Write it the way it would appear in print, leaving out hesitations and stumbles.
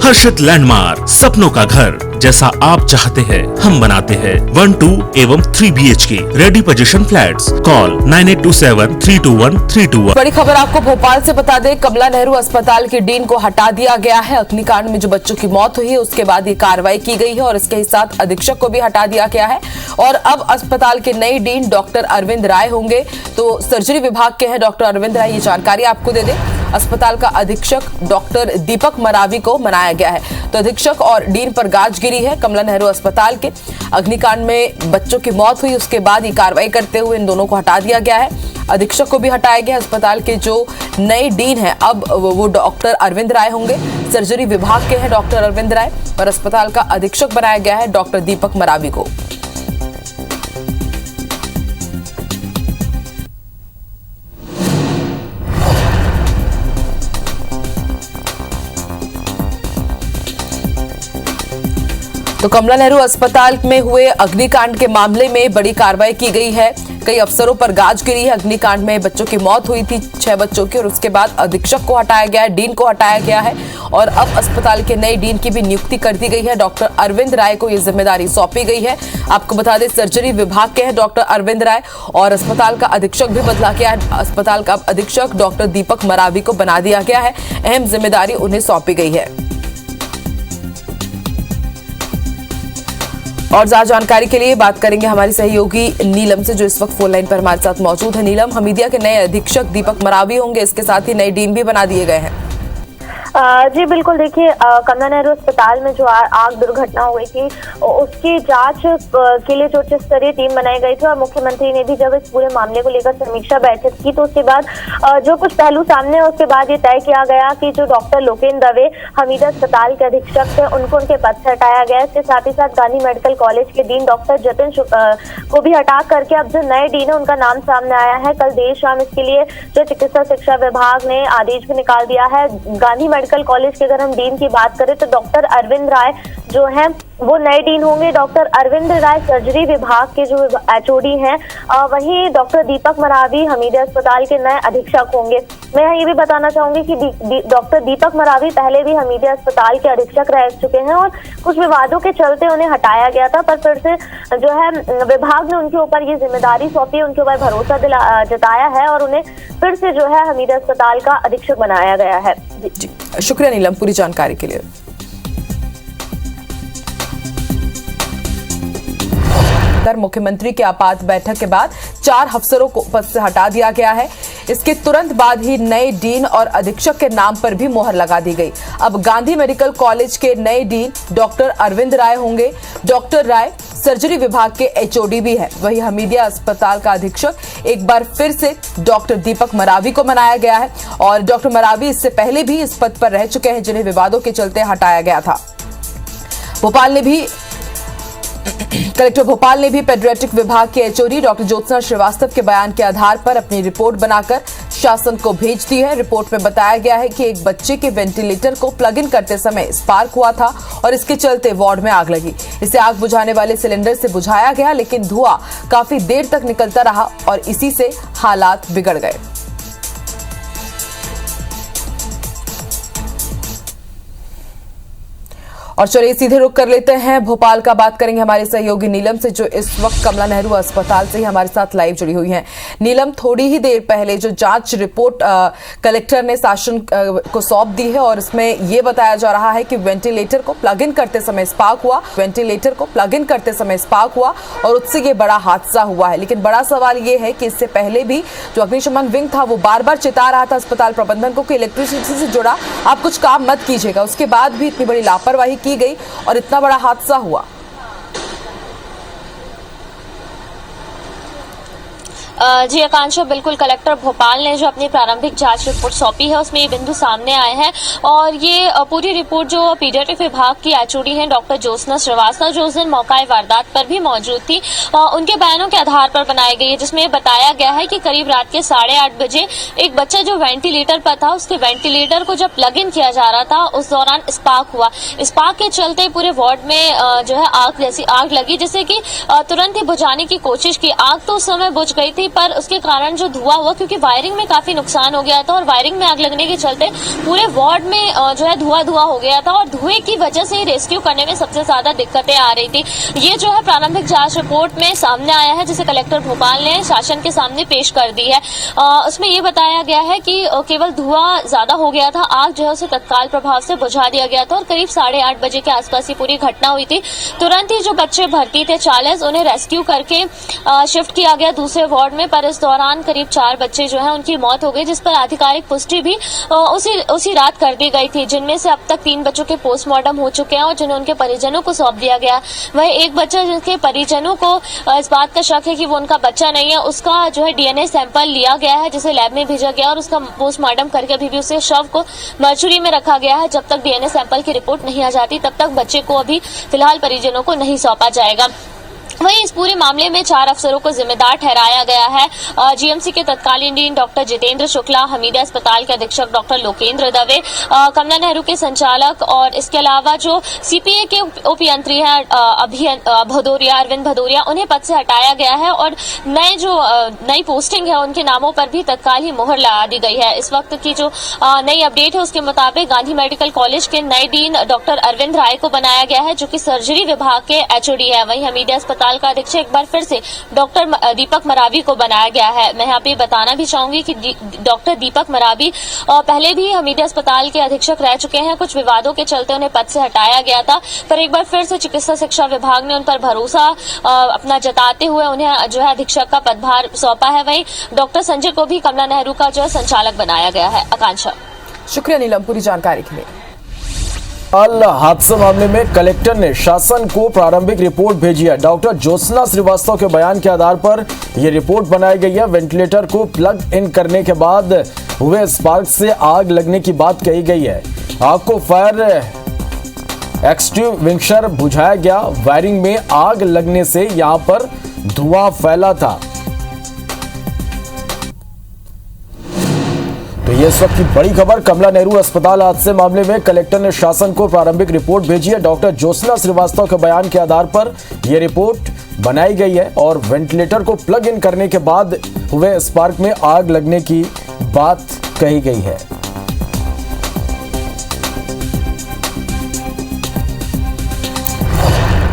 हर्षित landmark, सपनों का घर जैसा आप चाहते हैं हम बनाते हैं। 1, 2 एवं 3 BHK ready position flats. Call 9827321321। बड़ी खबर आपको भोपाल से बता दें, कमला नेहरू अस्पताल के डीन को हटा दिया गया है। अग्निकांड में जो बच्चों की मौत हुई है उसके बाद ये कार्रवाई की गई है और इसके साथ अधीक्षक को भी हटा दिया गया है और अब अस्पताल के नए डीन डॉक्टर अरविंद राय होंगे। तो सर्जरी विभाग के हैं डॉक्टर अरविंद राय, ये जानकारी आपको दे दें। अस्पताल का अधीक्षक डॉक्टर दीपक मरावी को बनाया गया है। तो अधीक्षक और डीन पर गाज गिरी है। कमला नेहरू अस्पताल के अग्निकांड में बच्चों की मौत हुई, उसके बाद ये कार्रवाई करते हुए इन दोनों को हटा दिया गया है। अधीक्षक को भी हटाया गया। अस्पताल के जो नए डीन हैं अब वो डॉक्टर अरविंद राय होंगे। सर्जरी विभाग के हैं डॉक्टर अरविंद राय और अस्पताल का अधीक्षक बनाया गया है डॉक्टर दीपक मरावी को। तो कमला नेहरू अस्पताल में हुए अग्निकांड के मामले में बड़ी कार्रवाई की गई है। कई अफसरों पर गाज गिरी है। अग्निकांड में बच्चों की मौत हुई थी, 6 बच्चों की, और उसके बाद अधीक्षक को हटाया गया है, डीन को हटाया गया है और अब अस्पताल के नए डीन की भी नियुक्ति कर दी गई है। डॉक्टर अरविंद राय को यह जिम्मेदारी सौंपी गई है। आपको बता दें, सर्जरी विभाग के हैं डॉक्टर अरविंद राय और अस्पताल का अधीक्षक भी बदला गया है। अस्पताल का अधीक्षक डॉक्टर दीपक मरावी को बना दिया गया है। अहम जिम्मेदारी उन्हें सौंपी गई है। और ज्यादा जानकारी के लिए बात करेंगे हमारी सहयोगी नीलम से, जो इस वक्त फोन लाइन पर हमारे साथ मौजूद है। नीलम, हमीदिया के नए अधीक्षक दीपक मरावी होंगे, इसके साथ ही नए डीन भी बना दिए गए हैं। जी बिल्कुल, देखिए कमला नेहरू अस्पताल में जो आग दुर्घटना हुई थी उसकी जांच के लिए जो उच्च स्तरीय टीम बनाई गई थी और मुख्यमंत्री ने भी जब इस पूरे मामले को लेकर समीक्षा बैठक की तो उसके बाद जो कुछ पहलू सामने उसके बाद ये तय किया गया कि जो डॉक्टर लोकेन्द्र दवे हमीदिया अस्पताल के अधीक्षक थे उनको उनके पद से हटाया गया। इसके साथ ही साथ गांधी मेडिकल कॉलेज के डीन डॉक्टर जतिन को भी हटा करके अब जो नए डीन है उनका नाम सामने आया है। कल देर शाम इसके लिए जो चिकित्सा शिक्षा विभाग ने आदेश भी निकाल दिया है। गांधी मेडिकल कॉलेज के अगर हम डीन की बात करें तो डॉक्टर अरविंद राय जो है वो नए डीन होंगे। डॉक्टर अरविंद राय सर्जरी विभाग के जो HOD हैं, वहीं डॉक्टर दीपक मरावी हमीदिया अस्पताल के नए अधीक्षक होंगे। मैं ये भी बताना चाहूंगी कि डॉक्टर दीपक मरावी पहले भी हमीदिया अस्पताल के अधीक्षक रह चुके हैं और कुछ विवादों के चलते उन्हें हटाया गया था, पर फिर से जो है विभाग ने उनके ऊपर ये जिम्मेदारी सौंपी, उनके ऊपर भरोसा जताया है और उन्हें फिर से जो है हमीदिया अस्पताल का अधीक्षक बनाया गया है। जी, शुक्रिया नीलम पूरी जानकारी के लिए। मुख्यमंत्री की आपात बैठक के बाद 4 अफसरों को पद से हटा दिया गया है। इसके तुरंत बाद ही नए डीन और अधीक्षक के नाम पर भी मोहर लगा दी गई। अब गांधी मेडिकल कॉलेज के नए डीन डॉक्टर अरविंद राय होंगे। डॉक्टर राय सर्जरी विभाग के HOD भी है। वही हमीदिया अस्पताल का अधीक्षक एक बार फिर से डॉक्टर दीपक मरावी को बनाया गया है और डॉक्टर मरावी इससे पहले भी इस पद पर रह चुके हैं, जिन्हें विवादों के चलते हटाया गया था। कलेक्टर भोपाल ने भी पेडियाट्रिक विभाग के HOD डॉक्टर ज्योत्सना श्रीवास्तव के बयान के आधार पर अपनी रिपोर्ट बनाकर शासन को भेज दी है। रिपोर्ट में बताया गया है कि एक बच्चे के वेंटिलेटर को प्लग इन करते समय स्पार्क हुआ था और इसके चलते वार्ड में आग लगी। इसे आग बुझाने वाले सिलेंडर से बुझाया गया, लेकिन धुआं काफी देर तक निकलता रहा और इसी से हालात बिगड़ गए। और चलिए सीधे रुक कर लेते हैं भोपाल का। बात करेंगे हमारे सहयोगी नीलम से, जो इस वक्त कमला नेहरू अस्पताल से ही हमारे साथ लाइव जुड़ी हुई हैं। नीलम, थोड़ी ही देर पहले जो जांच रिपोर्ट कलेक्टर ने शासन को सौंप दी है और इसमें यह बताया जा रहा है कि वेंटिलेटर को प्लग इन करते समय स्पार्क हुआ और उससे ये बड़ा हादसा हुआ है। लेकिन बड़ा सवाल ये है कि इससे पहले भी जो अग्निशमन विंग था वो बार बार चेता रहा था अस्पताल प्रबंधन को कि इलेक्ट्रिसिटी से जुड़ा आप कुछ काम मत कीजिएगा। उसके बाद भी इतनी बड़ी लापरवाही की गई और इतना बड़ा हादसा हुआ। जी आकांक्षा, बिल्कुल कलेक्टर भोपाल ने जो अपनी प्रारंभिक जांच रिपोर्ट सौंपी है उसमें ये बिंदु सामने आए हैं और ये पूरी रिपोर्ट जो पीडियाट्रिक विभाग की HOD हैं डॉक्टर ज्योत्सना श्रीवास्तव जो उस दिन मौका वारदात पर भी मौजूद थी, उनके बयानों के आधार पर बनाई गई है, जिसमें बताया गया है कि करीब रात के 8:30 बजे एक बच्चा जो वेंटिलेटर पर था उसके वेंटिलेटर को जब प्लग इन किया जा रहा था उस दौरान स्पार्क हुआ। स्पार्क के चलते पूरे वार्ड में जो है आग लगी, जिससे कि तुरंत ही बुझाने की कोशिश की। आग तो उस समय बुझ गई थी थी, पर उसके कारण जो धुआं हुआ, क्योंकि वायरिंग में काफी नुकसान हो गया था और वायरिंग में आग लगने के चलते पूरे वार्ड में जो है धुआं हो गया था और धुएं की वजह से रेस्क्यू करने में सबसे ज्यादा दिक्कतें आ रही थी। ये जो है प्रारंभिक जांच रिपोर्ट में सामने आया है, जिसे कलेक्टर भोपाल ने शासन के सामने पेश कर दी है। उसमें ये बताया गया है कि केवल धुआं ज्यादा हो गया था, आग जो है उसे तत्काल प्रभाव से बुझा दिया गया था और करीब 8:30 बजे के आसपास ये पूरी घटना हुई थी। तुरंत ही जो बच्चे भर्ती थे 40, उन्हें रेस्क्यू करके शिफ्ट किया गया दूसरे वार्ड में, पर इस दौरान करीब 4 बच्चे जो है उनकी मौत हो गई, जिस पर आधिकारिक पुष्टि भी उसी रात कर दी गई थी, जिनमें से अब तक 3 बच्चों के पोस्टमार्टम हो चुके हैं और जिन्हें उनके परिजनों को सौंप दिया गया। वहीं एक बच्चा जिनके परिजनों को इस बात का शक है कि वो उनका बच्चा नहीं है, उसका जो है डीएनए सैंपल लिया गया है, जिसे लैब में भेजा गया और उसका पोस्टमार्टम करके अभी भी उसे शव को मर्चुरी में रखा गया है। जब तक डीएनए सैंपल की रिपोर्ट नहीं आ जाती तब तक बच्चे को अभी फिलहाल परिजनों को नहीं सौंपा जाएगा। वहीं इस पूरे मामले में 4 अफसरों को जिम्मेदार ठहराया गया है। जीएमसी के तत्कालीन डीन डॉक्टर जितेंद्र शुक्ला, हमीदिया अस्पताल के अधीक्षक डॉक्टर लोकेंद्र दवे, कमला नेहरू के संचालक और इसके अलावा जो सीपीए के उपयंत्री हैं अरविंद भदौरिया, उन्हें पद से हटाया गया है और नई पोस्टिंग है उनके नामों पर भी तत्काल ही मोहर लगा दी गई है। इस वक्त की जो नई अपडेट है उसके मुताबिक गांधी मेडिकल कॉलेज के नए डीन डॉक्टर अरविंद राय को बनाया गया है, जो कि सर्जरी विभाग के एचओडी है। वहीं हमीदिया अस्पताल का अधीक्षक एक बार फिर से डॉक्टर दीपक मरावी को बनाया गया है। मैं यहाँ पे बताना भी चाहूंगी कि डॉक्टर दीपक मरावी पहले भी हमीदिया अस्पताल के अधीक्षक रह चुके हैं। कुछ विवादों के चलते उन्हें पद से हटाया गया था, पर एक बार फिर से चिकित्सा शिक्षा विभाग ने उन पर भरोसा अपना जताते हुए उन्हें जो है अधीक्षक का पदभार सौंपा है। वहीं डॉक्टर संजय को भी कमला नेहरू का जो है संचालक बनाया गया है। आकांक्षा, शुक्रिया नीलम पूरी जानकारी के लिए। हादसा मामले में कलेक्टर ने शासन को प्रारंभिक रिपोर्ट भेजी है। डॉक्टर ज्योत्सना श्रीवास्तव के बयान के आधार पर यह रिपोर्ट बनाई गई है। वेंटिलेटर को प्लग इन करने के बाद हुए स्पार्क से आग लगने की बात कही गई है। आग को फायर एक्सटिंग्विशर बुझाया गया। वायरिंग में आग लगने से यहां पर धुआं फैला था। तो ये इस वक्त की बड़ी खबर। कमला नेहरू अस्पताल हादसे मामले में कलेक्टर ने शासन को प्रारंभिक रिपोर्ट भेजी है। डॉक्टर ज्योत्सना श्रीवास्तव के बयान के आधार पर यह रिपोर्ट बनाई गई है और वेंटिलेटर को प्लग इन करने के बाद हुए स्पार्क में आग लगने की बात कही गई है।